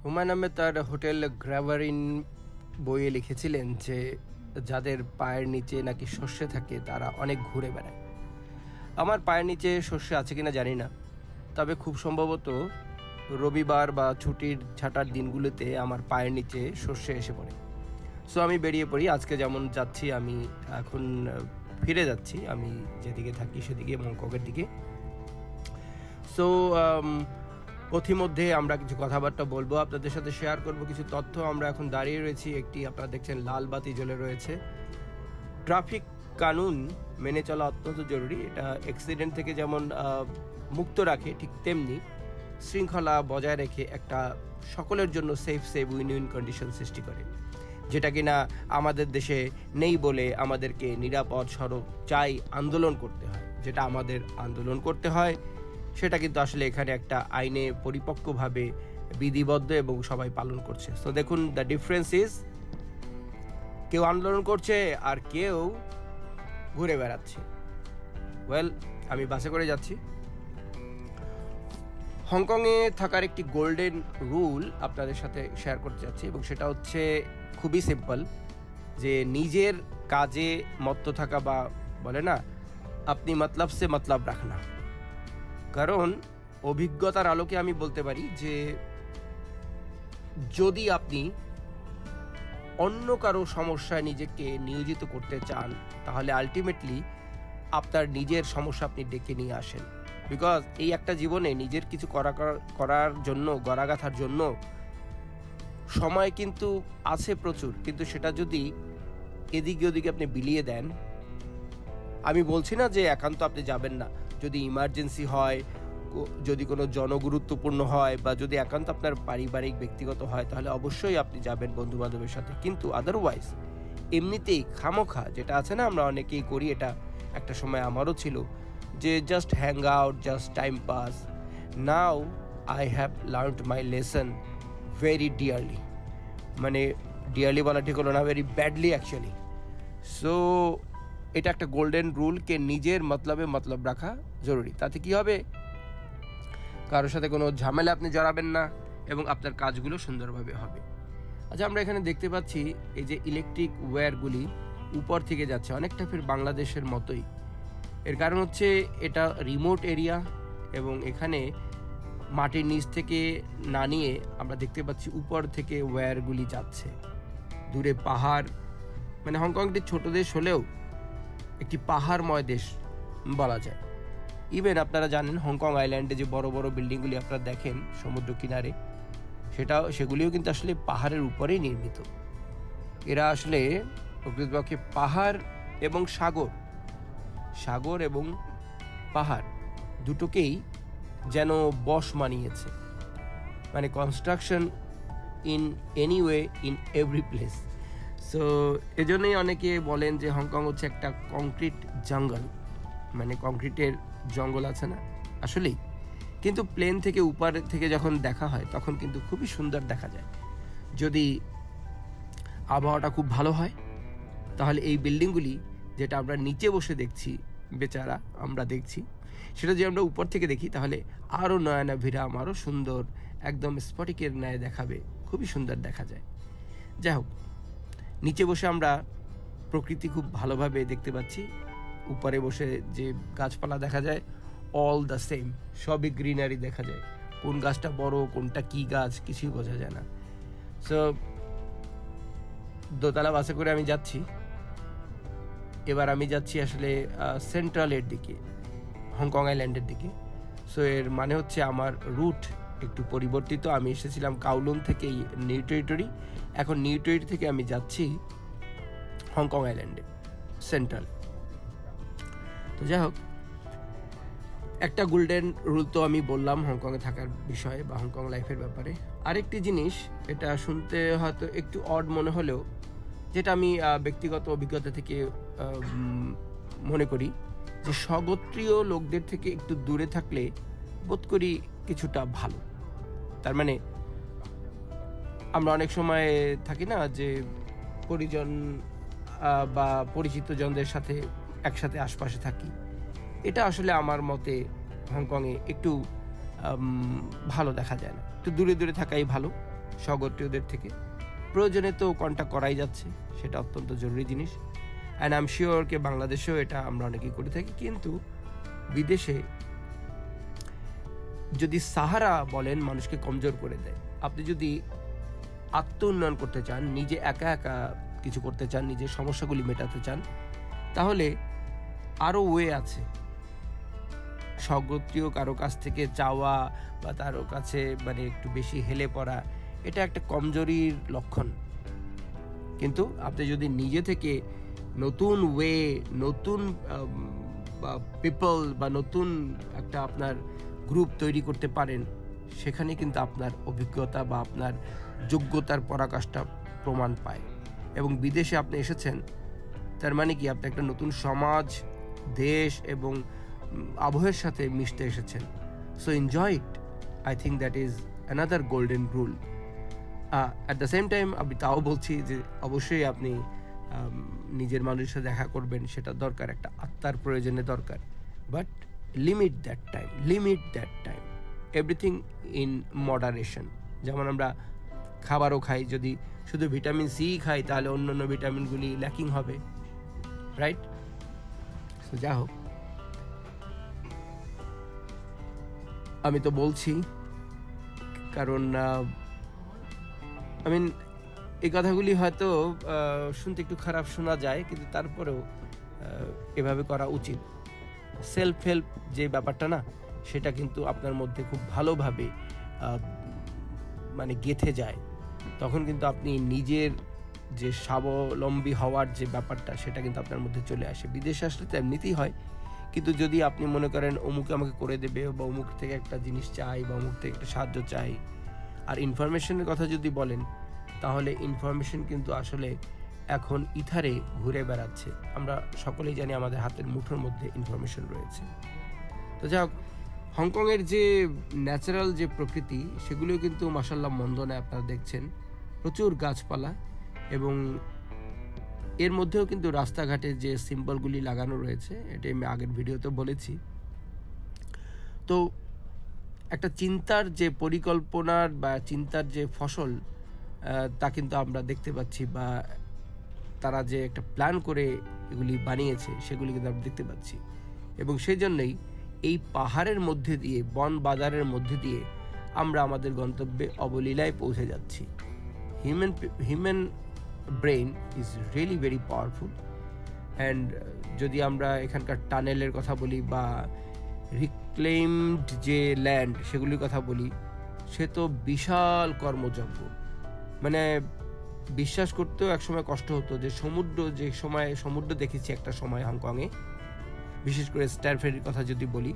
হুমায়ুন আহমেদ তার হোটেল গ্র্যাভারিন বইয়ে লিখেছিলেন যে যাদের পায়ের নিচে নাকি শস্য থাকে তারা অনেক ঘুরে বেড়ায়। আমার পায়ের নিচে শস্য আছে কিনা জানি না, তবে খুব সম্ভবত রবিবার বা ছুটির ছাটার দিনগুলোতে আমার পায়ের নিচে শস্য এসে পড়ে। সো আমি বেরিয়ে পড়ি। আজকে যেমন যাচ্ছি, আমি এখন ফিরে যাচ্ছি আমি যেদিকে থাকি সেদিকে, মংককের দিকে। সো পথিমধ্যে আমরা কিছু কথাবার্তা বলবো, আপনাদের সাথে শেয়ার করব কিছু তথ্য। আমরা এখন দাঁড়িয়ে রয়েছি একটি, আপনারা দেখছেন লাল বাতি জ্বলে রয়েছে। ট্রাফিক কানুন মেনে চলা অত্যন্ত জরুরি। এটা অ্যাক্সিডেন্ট থেকে যেমন মুক্ত রাখে, ঠিক তেমনি শৃঙ্খলা বজায় রেখে একটা সকলের জন্য সেফ উইন উইন কন্ডিশন সৃষ্টি করে, যেটা কিনা আমাদের দেশে নেই বলে আমাদেরকে নিরাপদ সড়ক চাই আন্দোলন করতে হয়। যেটা আমাদের আন্দোলন করতে হয় সেটা কিন্তু আসলে এখানে একটা আইনে পরিপক্কভাবে বিধিবদ্ধ এবং সবাই পালন করছে। সো দেখুন, দ্য ডিফারেন্স ইজ কেউ আন্দোলন করছে আর কেউ ঘুরে বেড়াচ্ছে। ওয়েল, আমি বাসে করে যাচ্ছি। হংকংয়ে থাকার একটি গোল্ডেন রুল আপনাদের সাথে শেয়ার করতে যাচ্ছি, এবং সেটা হচ্ছে খুবই সিম্পল, যে নিজের কাজে মত্ত থাকা, বা বলে না আপনি মতলব সে মতলব রাখনা। কারণ অভিজ্ঞতার আলোকে আমি বলতে পারি যে যদি আপনি অন্য কারো সমস্যায় নিজেকে নিয়োজিত করতে চান, তাহলে আলটিমেটলি আপনার নিজের সমস্যা আপনি ডেকে নিয়ে আসেন। বিকজ এই একটা জীবনে নিজের কিছু করার জন্য, গড়াগাথার জন্য সময় কিন্তু আছে প্রচুর, কিন্তু সেটা যদি এদিকে ওদিকে আপনি বিলিয়ে দেন, আমি বলছি না যে একান্ত আপনি যাবেন না। যদি ইমার্জেন্সি হয়, যদি কোনো জনগুরুত্বপূর্ণ হয়, বা যদি একান্ত আপনার পারিবারিক ব্যক্তিগত হয়, তাহলে অবশ্যই আপনি যাবেন বন্ধু বান্ধবের সাথে। কিন্তু আদারওয়াইজ এমনিতেই খামোখা যেটা আছে না, আমরা অনেকেই করি, এটা একটা সময় আমারও ছিল, যে just hang out, just time pass. Now I have learned my lesson very dearly. মানে ডিয়ারলি বলা ঠিক হলো না, ভেরি ব্যাডলি অ্যাকচুয়ালি। সো এটা একটা গোল্ডেন রুলকে নিজের মতলবে মতলব রাখা জরুরি। তাতে কি হবে, কারোর সাথে কোনো ঝামেলা আপনি জড়াবেন না এবং আপনার কাজগুলো সুন্দরভাবে হবে। আচ্ছা, আমরা এখানে দেখতে পাচ্ছি এই যে ইলেকট্রিক ওয়্যারগুলি উপর থেকে যাচ্ছে, অনেকটা ফের বাংলাদেশের মতোই। এর কারণ হচ্ছে এটা রিমোট এরিয়া, এবং এখানে মাটির নিচ থেকে না নিয়ে আমরা দেখতে পাচ্ছি উপর থেকে ওয়্যারগুলি যাচ্ছে। দূরে পাহাড়, মানে হংকং একটি ছোট দেশ হলেও একটি পাহাড়ময় দেশ বলা যায়। ইভেন আপনারা জানেন হংকং আইল্যান্ডে যে বড় বড় বিল্ডিংগুলি আপনারা দেখেন সমুদ্র কিনারে, সেগুলিও কিন্তু আসলে পাহাড়ের উপরেই নির্মিত। এরা আসলে প্রকৃতপক্ষে পাহাড় এবং সাগর এবং পাহাড় দুটোকেই যেন বশ মানিয়েছে। মানে construction in any way, in every place. So এজন্যই অনেকে বলেন যে হংকং হচ্ছে একটা কংক্রিট জঙ্গল, মানে কংক্রিটের জঙ্গল আছে না, আসলেই। কিন্তু প্লেন থেকে উপর থেকে যখন দেখা হয় তখন কিন্তু খুবই সুন্দর দেখা যায়। যদি আবহাওয়াটা খুব ভালো হয়, তাহলে এই বিল্ডিংগুলি যেটা আমরা নিচে বসে দেখছি, বেচারা আমরা দেখছি, সেটা যদি আমরা উপর থেকে দেখি তাহলে আরও নয়নাভিরাম, আরও সুন্দর, একদম স্ফটিকের ন্যায় দেখাবে, খুবই সুন্দর দেখা যায়। যাই হোক, নিচে বসে আমরা প্রকৃতি খুব ভালোভাবে দেখতে পাচ্ছি। উপরে বসে যে গাছপালা দেখা যায়, অল দ্য সেম, সবই গ্রিনারি দেখা যায়। কোন গাছটা বড়, কোনটা কি গাছ, কিছুই বোঝা যায় না। সো দোতলা বাসে করে আমি যাচ্ছি। এবার আমি যাচ্ছি আসলে সেন্ট্রালের দিকে, হংকং আইল্যান্ডের দিকে। সো এর মানে হচ্ছে আমার রুট একটু পরিবর্তিত। আমি এসেছিলাম কাউলুন থেকে নিউ টেরিটরি, এখন নিউ টেরিটরি থেকে আমি যাচ্ছি হংকং আইল্যান্ডে, সেন্ট্রাল। তো যাই হোক, একটা গোল্ডেন রুল তো আমি বললাম হংকংয়ে থাকার বিষয়ে বা হংকং লাইফের ব্যাপারে। আরেকটি জিনিস, এটা শুনতে হয়তো একটু অড মনে হলেও, যেটা আমি ব্যক্তিগত অভিজ্ঞতা থেকে মনে করি, যে স্বগোত্রীয় লোকদের থেকে একটু দূরে থাকলে বোধ করি কিছুটা ভালো। তার মানে আমরা অনেক সময় থাকি না যে পরিজন বা পরিচিত জনদের সাথে একসাথে আশপাশে থাকি, এটা আসলে আমার মতে হংকংয়ে একটু ভালো দেখা যায় না। একটু দূরে দূরে থাকাই ভালো। স্বগোত্রীয়দের থেকে। প্রয়োজনে তো কন্ট্যাক্ট করাই যাচ্ছে, সেটা অত্যন্ত জরুরি জিনিস। অ্যান্ড আই এম শিওর কে বাংলাদেশেও এটা আমরা অনেকেই করে থাকি, কিন্তু বিদেশে যদি সাহারা বলেন মানুষকে কমজোর করে দেয়। আপনি যদি আত্ম উন্নয়ন করতে চান, নিজে একা একা কিছু করতে চান, নিজের সমস্যাগুলি মেটাতে চান, তাহলে আরও ওয়ে আছে। স্বগোত্রীয় কারো কাছ থেকে চাওয়া বা তার কাছে মানে একটু বেশি হেলে পড়া, এটা একটা কমজোরির লক্ষণ। কিন্তু আপনি যদি নিজে থেকে নতুন ওয়ে, নতুন পিপল বা নতুন একটা আপনার গ্রুপ তৈরি করতে পারেন, সেখানে কিন্তু আপনার অভিজ্ঞতা বা আপনার যোগ্যতার পরাকাষ্ঠা প্রমাণ পায়। এবং বিদেশে আপনি এসেছেন, তার মানে কি আপনি একটা নতুন সমাজ, দেশ এবং আবহের সাথে মিশতে এসেছেন। So enjoy it. I think that is another golden rule. At the same time আমি তাও বলছি যে অবশ্যই আপনি নিজের মানুষের সাথে দেখা করবেন, সেটা দরকার, একটা আত্মার প্রয়োজনে দরকার। But limit that time, everything in moderation. যেমন আমরা খাবারও খাই, যদি শুধু ভিটামিন সি খাই তাহলে অন্যান্য ভিটামিনগুলি ল্যাকিং হবে, রাইট? সো যা হোক, আমি তো বলছি কারণ এই কথাগুলি হয়তো শুনতে একটু খারাপ শোনা যায়, কিন্তু তারপরেও এভাবে করা উচিত। সেলফ হেল্প যে ব্যাপারটা না, সেটা কিন্তু আপনার মধ্যে খুব ভালোভাবে মানে গেঁথে যায়। তখন কিন্তু আপনি নিজের যে স্বাবলম্বী হওয়ার যে ব্যাপারটা, সেটা কিন্তু আপনার মধ্যে চলে আসে। বিদেশে আসলে তো এমনিতেই হয়, কিন্তু যদি আপনি মনে করেন অমুকে আমাকে করে দেবে, বা অমুক থেকে একটা জিনিস চাই, বা অমুক থেকে একটা সাহায্য চাই। আর ইনফরমেশনের কথা যদি বলেন, তাহলে ইনফরমেশন কিন্তু আসলে এখন ইথারে ঘুরে বেড়াচ্ছে। আমরা সকলেই জানি আমাদের হাতের মুঠোর মধ্যে ইনফরমেশন রয়েছে। তো যাই হোক, হংকংয়ের যে ন্যাচারাল যে প্রকৃতি, সেগুলিও কিন্তু মাশাআল্লাহ মন্দ নয়। আপনারা দেখছেন প্রচুর গাছপালা, এবং এর মধ্যেও কিন্তু রাস্তাঘাটে যে সিম্বলগুলি লাগানো রয়েছে, এটা আমি আগের ভিডিওতে বলেছি। তো একটা চিন্তার যে পরিকল্পনার বা চিন্তার যে ফসল, তা কিন্তু আমরা দেখতে পাচ্ছি, বা তারা যে একটা প্ল্যান করে এগুলি বানিয়েছে, সেগুলি কিন্তু আমরা দেখতে পাচ্ছি। এবং সেই জন্যই এই পাহাড়ের মধ্যে দিয়ে, বন বাজারের মধ্যে দিয়ে আমরা আমাদের গন্তব্যে অবলীলায় পৌঁছে যাচ্ছি। Human brain is really very powerful. And যদি আমরা এখানকার টানেলের কথা বলি বা রিক্লেইমড যে ল্যান্ড, সেগুলির কথা বলি, সে তো বিশাল কর্মযজ্ঞ। মানে বিশ্বাস করতেও একসময় কষ্ট হতো যে সমুদ্র দেখেছি একটা সময় হংকংয়ে, বিশেষ করে স্টার ফেরির কথা যদি বলি,